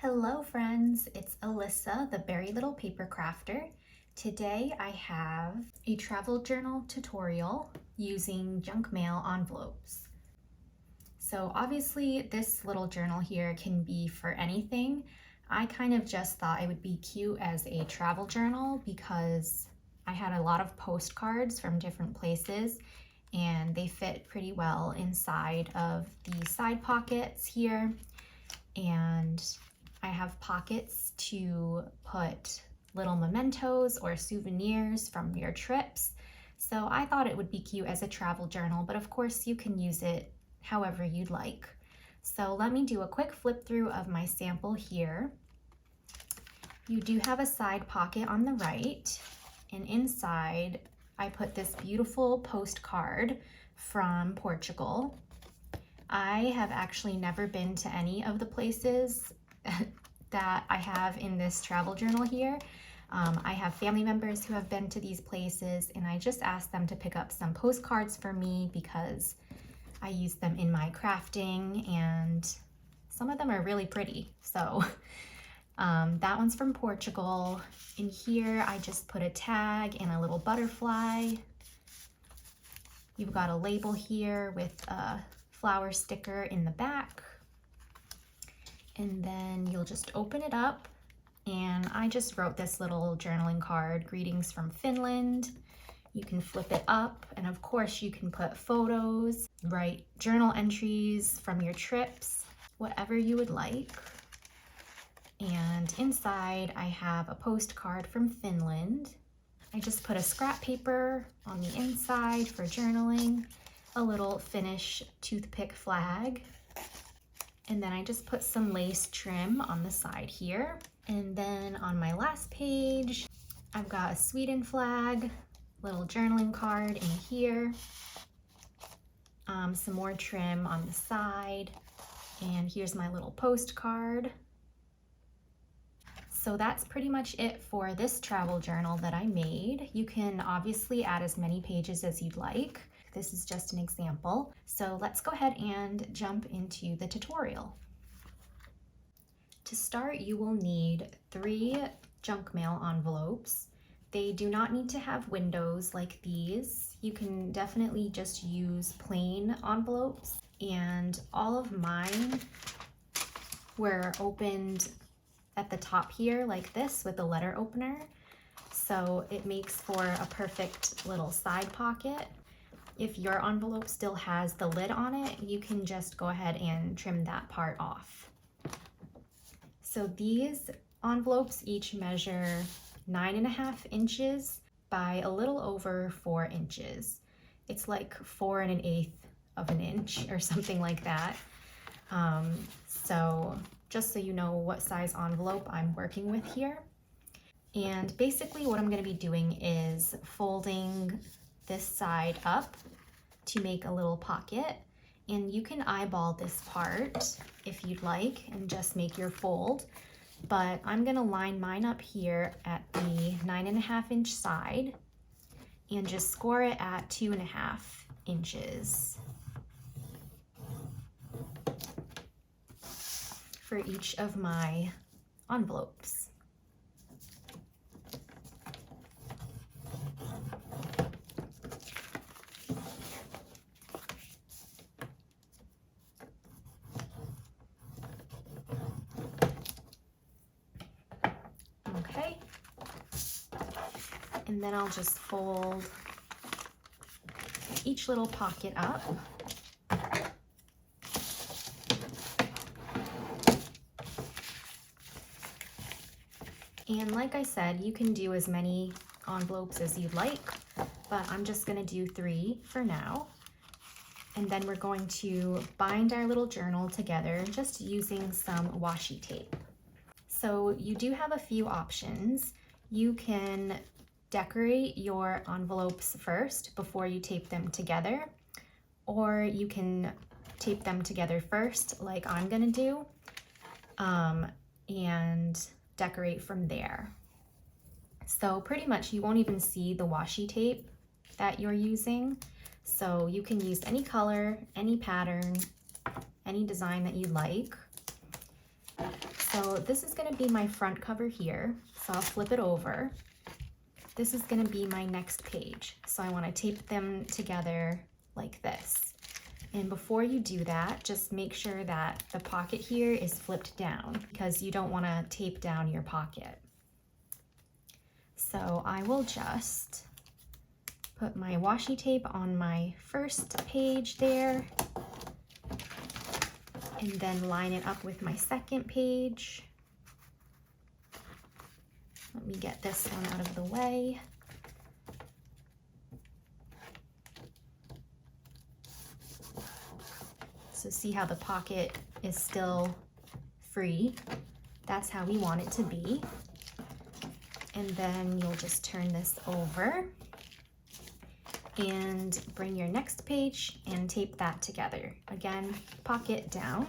Hello friends, it's Alyssa, the Berry Little Paper Crafter. Today I have a travel journal tutorial using junk mail envelopes. So obviously this little journal here can be for anything. I kind of just thought it would be cute as a travel journal because I had a lot of postcards from different places and they fit pretty well inside of the side pockets here. And I have pockets to put little mementos or souvenirs from your trips. So I thought it would be cute as a travel journal, but of course you can use it however you'd like. So let me do a quick flip through of my sample here. You do have a side pocket on the right, and inside I put this beautiful postcard from Portugal. I have actually never been to any of the places that I have in this travel journal here. I have family members who have been to these places, and I just asked them to pick up some postcards for me because I use them in my crafting and some of them are really pretty. So that one's from Portugal. In here I just put a tag and a little butterfly. You've got a label here with a flower sticker in the back, and then you'll just open it up, and I just wrote this little journaling card, greetings from Finland. You can flip it up, and of course you can put photos, write journal entries from your trips, whatever you would like. And inside I have a postcard from Finland. I just put a scrap paper on the inside for journaling, a little Finnish toothpick flag, and then I just put some lace trim on the side here. And then on my last page, I've got a Sweden flag, little journaling card in here, some more trim on the side, and here's my little postcard. So that's pretty much it for this travel journal that I made. You can obviously add as many pages as you'd like. This is just an example. So let's go ahead and jump into the tutorial. To start, you will need 3 junk mail envelopes. They do not need to have windows like these. You can definitely just use plain envelopes. And all of mine were opened at the top here like this with a letter opener. So it makes for a perfect little side pocket. If your envelope still has the lid on it, you can just go ahead and trim that part off. So these envelopes each measure 9.5 inches by a little over 4 inches. It's like 4 1/8 of an inch or something like that. So just so you know what size envelope I'm working with here. And basically what I'm going to be doing is folding this side up to make a little pocket, and you can eyeball this part if you'd like and just make your fold, but I'm going to line mine up here at the 9.5 inch side and just score it at 2.5 inches for each of my envelopes. Okay, and then I'll just fold each little pocket up. And like I said, you can do as many envelopes as you'd like, but I'm just gonna do 3 for now. And then we're going to bind our little journal together just using some washi tape. So you do have a few options. You can decorate your envelopes first before you tape them together, or you can tape them together first like I'm gonna do, and decorate from there. So pretty much you won't even see the washi tape that you're using. So you can use any color, any pattern, any design that you like. So this is gonna be my front cover here. So I'll flip it over. This is gonna be my next page. So I wanna tape them together like this. And before you do that, just make sure that the pocket here is flipped down because you don't wanna tape down your pocket. So I will just put my washi tape on my first page there, and then line it up with my second page. Let me get this one out of the way. So see how the pocket is still free? That's how we want it to be. And then you'll just turn this over and bring your next page and tape that together. Again, pocket down.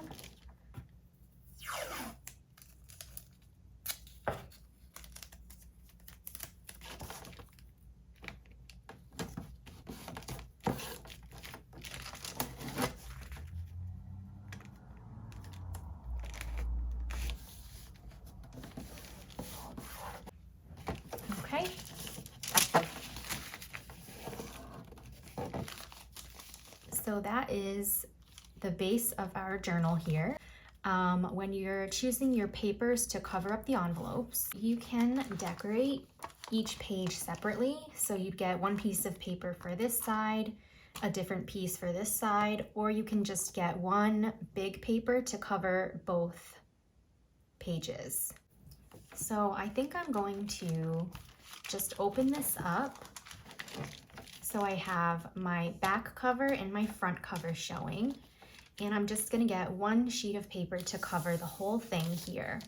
Okay. So that is the base of our journal here. When you're choosing your papers to cover up the envelopes, you can decorate each page separately. So you'd get one piece of paper for this side, a different piece for this side, or you can just get one big paper to cover both pages. So I think I'm going to just open this up. So I have my back cover and my front cover showing, and I'm just gonna get one sheet of paper to cover the whole thing here.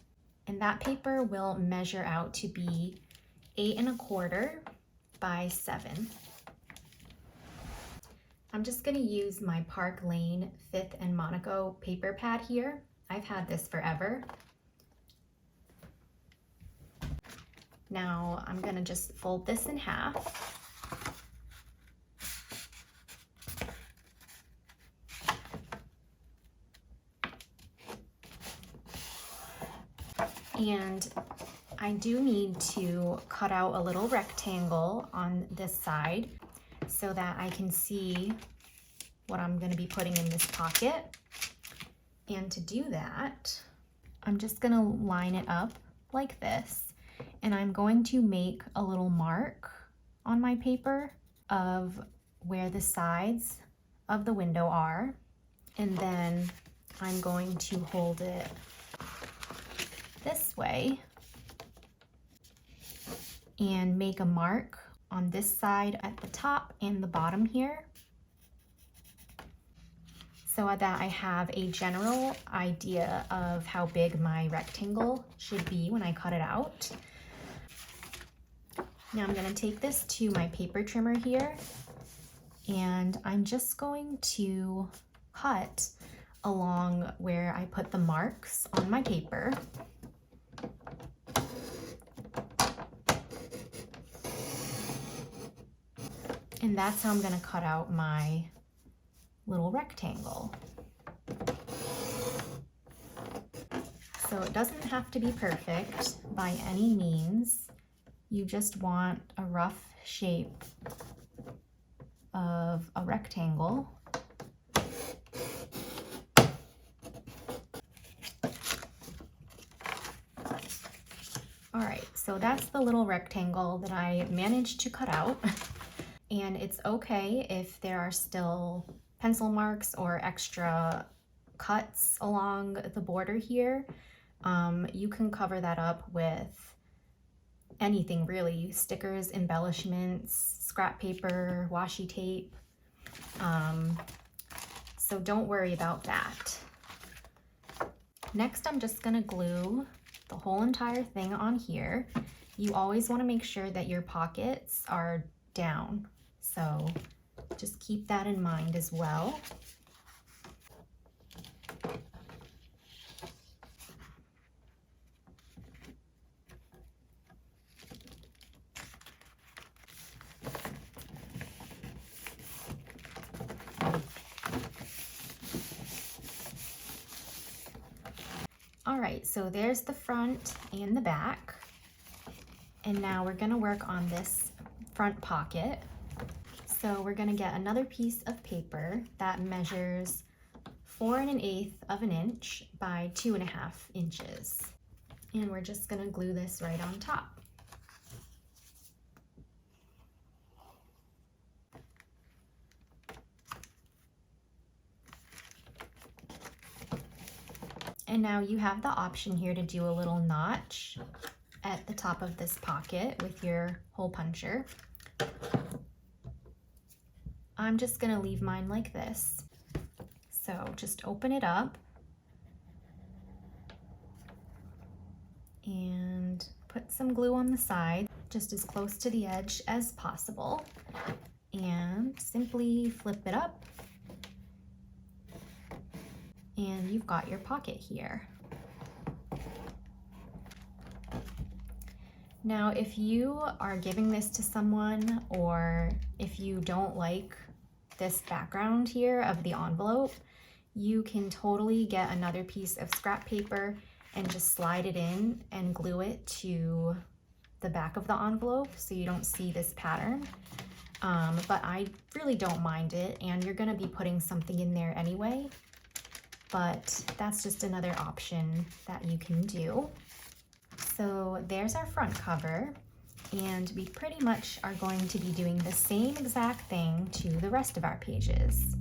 And that paper will measure out to be 8 1/4 by 7. I'm just gonna use my Park Lane 5th and Monaco paper pad here. I've had this forever. Now I'm gonna just fold this in half. And I do need to cut out a little rectangle on this side so that I can see what I'm going to be putting in this pocket. And to do that, I'm just going to line it up like this, and I'm going to make a little mark on my paper of where the sides of the window are, and then I'm going to hold it this way and make a mark on this side at the top and the bottom here, so that I have a general idea of how big my rectangle should be when I cut it out. Now I'm going to take this to my paper trimmer here, and I'm just going to cut along where I put the marks on my paper. And that's how I'm going to cut out my little rectangle. So it doesn't have to be perfect by any means. You just want a rough shape of a rectangle. All right, so that's the little rectangle that I managed to cut out. And it's okay if there are still pencil marks or extra cuts along the border here. You can cover that up with anything really: stickers, embellishments, scrap paper, washi tape. So don't worry about that. Next, I'm just gonna glue the whole entire thing on here. You always wanna make sure that your pockets are down. So just keep that in mind as well. All right, so there's the front and the back. And now we're gonna work on this front pocket. So we're gonna get another piece of paper that measures 4 1/8 of an inch by 2.5 inches. And we're just gonna glue this right on top. And now you have the option here to do a little notch at the top of this pocket with your hole puncher. I'm just gonna leave mine like this. So just open it up and put some glue on the side, just as close to the edge as possible. And simply flip it up. And you've got your pocket here. Now, if you are giving this to someone, or if you don't like this background here of the envelope, you can totally get another piece of scrap paper and just slide it in and glue it to the back of the envelope so you don't see this pattern. But I really don't mind it, and you're gonna be putting something in there anyway. But that's just another option that you can do. So there's our front cover, and we pretty much are going to be doing the same exact thing to the rest of our pages.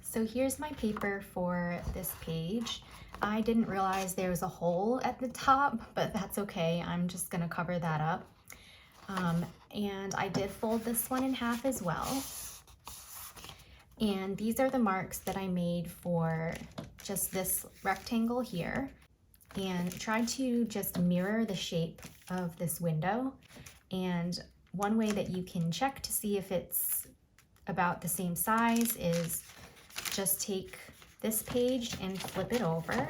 So here's my paper for this page. I didn't realize there was a hole at the top, but that's okay. I'm just gonna cover that up. And I did fold this one in half as well. And these are the marks that I made for just this rectangle here, and try to just mirror the shape of this window. And one way that you can check to see if it's about the same size is just take this page and flip it over,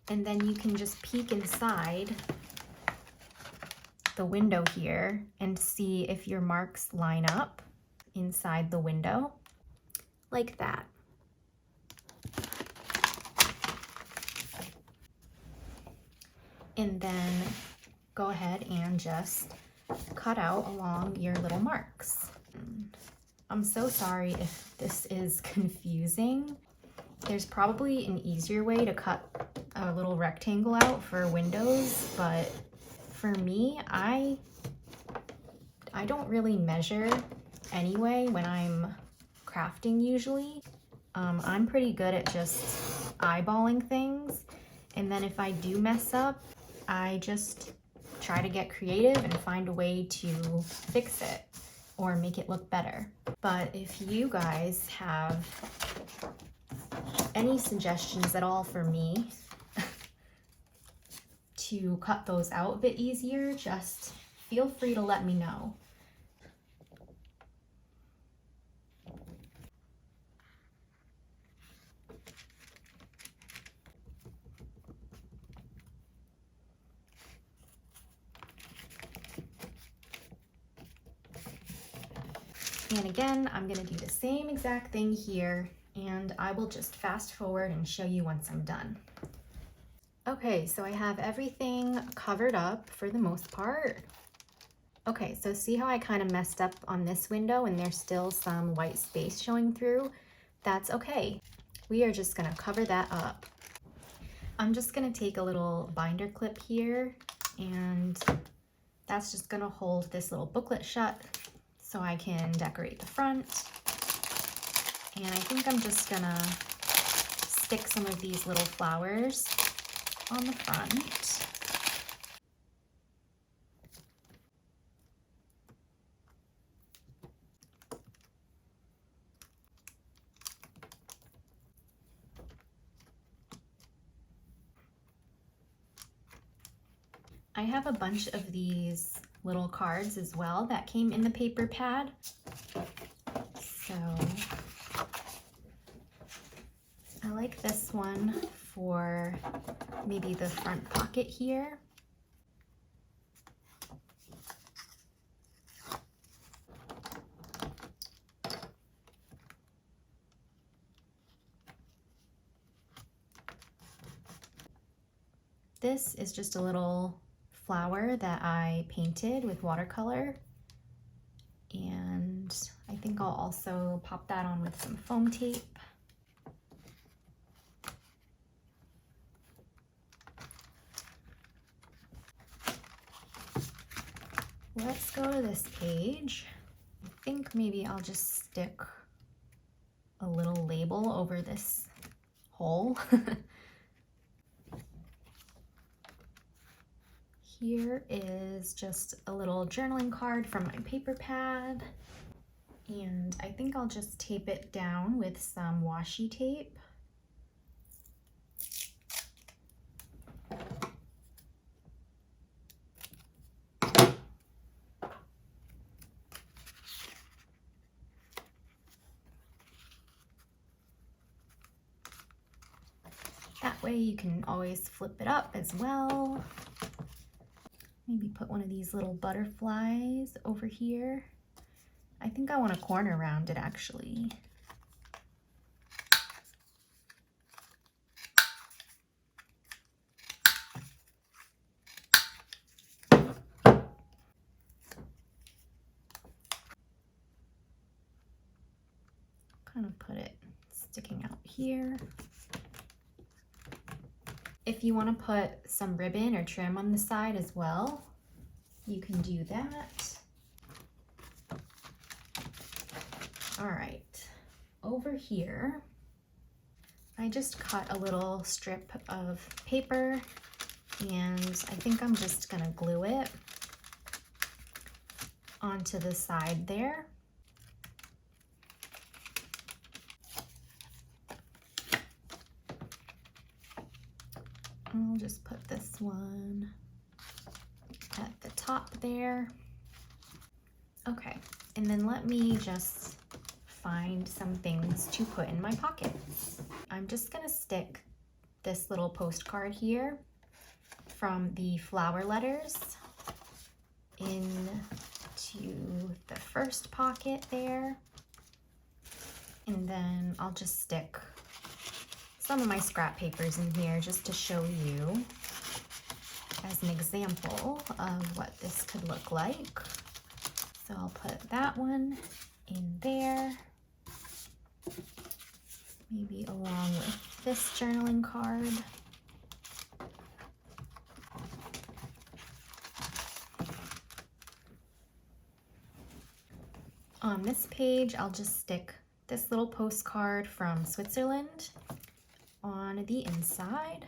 and then you can just peek inside the window here and see if your marks line up inside the window, like that. And then go ahead and just cut out along your little marks. I'm so sorry if this is confusing. There's probably an easier way to cut a little rectangle out for windows, but for me, I don't really measure anyway when I'm crafting usually. I'm pretty good at just eyeballing things, and then if I do mess up, I just try to get creative and find a way to fix it or make it look better. But if you guys have any suggestions at all for me to cut those out a bit easier, just feel free to let me know. And again, I'm gonna do the same exact thing here, and I will just fast forward and show you once I'm done. Okay, so I have everything covered up for the most part. Okay, so see how I kind of messed up on this window and there's still some white space showing through? That's okay. We are just gonna cover that up. I'm just gonna take a little binder clip here, and that's just gonna hold this little booklet shut so I can decorate the front. And I think I'm just gonna stick some of these little flowers on the front. I have a bunch of these little cards as well that came in the paper pad. So I like this one for maybe the front pocket here. This is just a little flower that I painted with watercolor. And I think I'll also pop that on with some foam tape. Let's go to this page. I think maybe I'll just stick a little label over this hole. Here is just a little journaling card from my paper pad. And I think I'll just tape it down with some washi tape. That way you can always flip it up as well. Maybe put one of these little butterflies over here. I think I want a corner around it actually. Kind of put it sticking out here. If you want to put some ribbon or trim on the side as well, you can do that. All right, over here, I just cut a little strip of paper and I think I'm just gonna glue it onto the side there. I'll just put this one at the top there. Okay, and then let me just find some things to put in my pockets. I'm just gonna stick this little postcard here from the flower letters into the first pocket there. And then I'll just stick some of my scrap papers in here just to show you as an example of what this could look like. So I'll put that one in there, maybe along with this journaling card. On this page, I'll just stick this little postcard from Switzerland on the inside,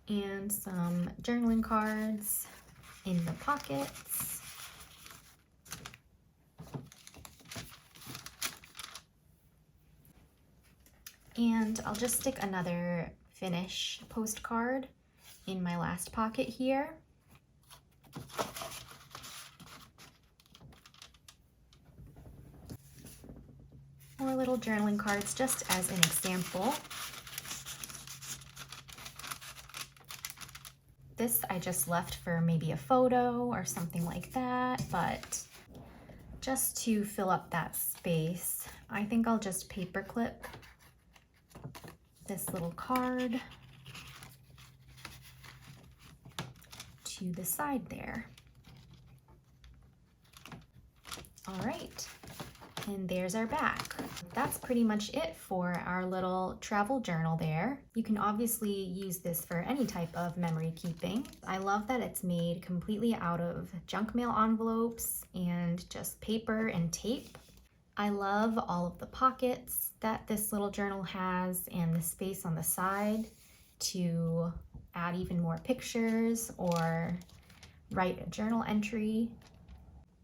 and some journaling cards in the pockets. And I'll just stick another finish postcard in my last pocket here. More little journaling cards just as an example. This I just left for maybe a photo or something like that, but just to fill up that space, I think I'll just paper clip this little card to the side there. All right. And there's our back. That's pretty much it for our little travel journal there. You can obviously use this for any type of memory keeping. I love that it's made completely out of junk mail envelopes and just paper and tape. I love all of the pockets that this little journal has and the space on the side to add even more pictures or write a journal entry.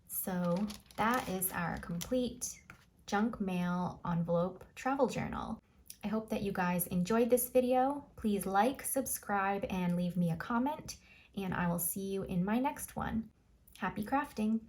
So that is our complete junk mail envelope travel journal. I hope that you guys enjoyed this video. Please like, subscribe, and leave me a comment, and I will see you in my next one. Happy crafting!